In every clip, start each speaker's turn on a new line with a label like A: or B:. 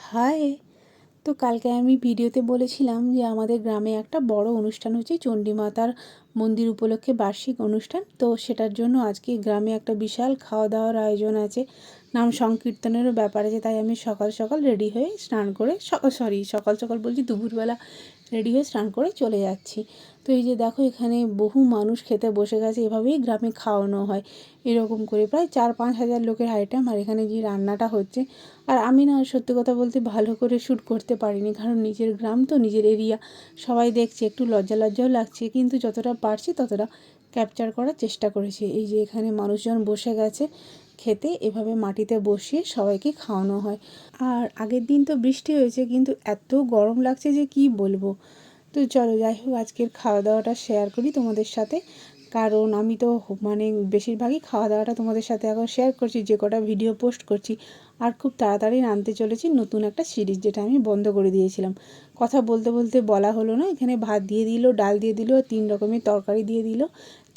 A: High. তো কালকে আমি ভিডিওতে বলেছিলাম যে আমাদের গ্রামে একটা বড় অনুষ্ঠান হচ্ছে, চণ্ডীমাতার মন্দির উপলক্ষে বার্ষিক অনুষ্ঠান। তো সেটার জন্য আজকে গ্রামে একটা বিশাল খাওয়া দাওয়ার আয়োজন আছে, নাম সংকীর্তনেরও ব্যাপার আছে। তাই আমি সকাল সকাল রেডি হয়ে স্নান করে সকাল সকাল বলছি, দুপুরবেলা রেডি হয়ে স্নান করে চলে যাচ্ছি। তো এই যে দেখো, এখানে বহু মানুষ খেতে বসে গেছে। এভাবেই গ্রামে খাওয়ানো হয়, এরকম করে প্রায় 4-5 হাজার লোকের আইটেম। আর এখানে যে রান্নাটা হচ্ছে, আর আমি না সত্যি কথা বলতে ভালো করে শ্যুট করতে পারিনি, কারণ নিজের গ্রাম তো, নিজের এরিয়া, সবাই দেখছে, একটু লজ্জাও লাগছে, কিন্তু যতটা পারছি ততটা ক্যাপচার করার চেষ্টা করেছি। এই যে এখানে মানুষজন বসে গেছে খেতে, এভাবে মাটিতে বসিয়ে সবাইকে খাওয়ানো হয়। আর আগের দিন তো বৃষ্টি হয়েছে, কিন্তু এত গরম লাগছে যে কি বলবো। তো চলো, যাই হোক, আজকের খাওয়া দাওয়াটা শেয়ার করি তোমাদের সাথে, কারণ আমি তো বেশিরভাগই খাওয়া দাওয়াটা তোমাদের সাথে এখন শেয়ার করছি, যে কটা ভিডিও পোস্ট করছি। আর খুব তাড়াতাড়ি আনতে চলেছি নতুন একটা সিরিজ, যেটা আমি বন্ধ করে দিয়েছিলাম। কথা বলতে বলতে বলা হলো না, এখানে ভাত দিয়ে দিল, ডাল দিয়ে দিল, 3 রকমের তরকারি দিয়ে দিল,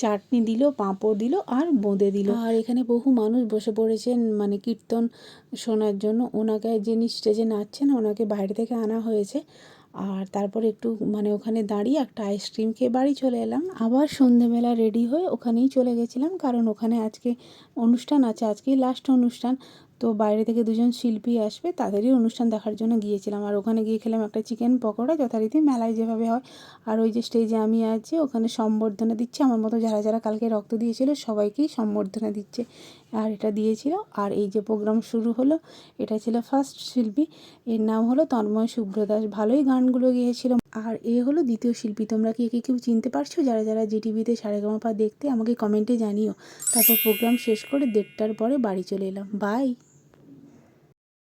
A: চাটনি দিল, পাঁপড় দিল আর বোঁদে দিল। আর এখানে বহু মানুষ বসে পড়েছেন কীর্তন শোনার জন্য। ওনাকে, যিনি স্টেজে নাচছেন, ওনাকে বাইরে থেকে আনা হয়েছে। আর তারপরে একটু ওখানে দাঁড়িয়ে একটা আইসক্রিম খেয়ে বাড়ি চলে এলাম। আবার সন্ধেবেলা রেডি হয়ে ওখানেই চলে গেছিলাম, কারণ ওখানে আজকে অনুষ্ঠান আছে, আজকেই লাস্ট অনুষ্ঠান। তো বাইরে থেকে 2জন শিল্পী আসবে, তাদেরই অনুষ্ঠান দেখার জন্য গিয়েছিলাম। আর ওখানে গিয়ে খেলাম একটা চিকেন পকোড়া, যথারীতি মেলায় যেভাবে হয়। আর ওই যে স্টেজে আমি আছি, ওখানে সম্বর্ধনা দিচ্ছে আমার মতো যারা যারা কালকে রক্ত দিয়েছিল, সবাইকেই সম্বর্ধনা দিচ্ছে। আর এটা দিয়েছিল। আর এই যে প্রোগ্রাম শুরু হলো, এটা ছিল ফার্স্ট শিল্পী, এর নাম হলো তন্ময় সুব্রদাস। ভালোই গানগুলো গেয়েছিল। আর এ হলো দ্বিতীয় শিল্পী। তোমরা কি একে কেউ চিনতে পারছো? যারা যারা জিটিভিতে সারেগামাপা দেখতে, আমাকে কমেন্টে জানিও। তারপর প্রোগ্রাম শেষ করে 1:30টার পরে বাড়ি চলে এলাম। বাই।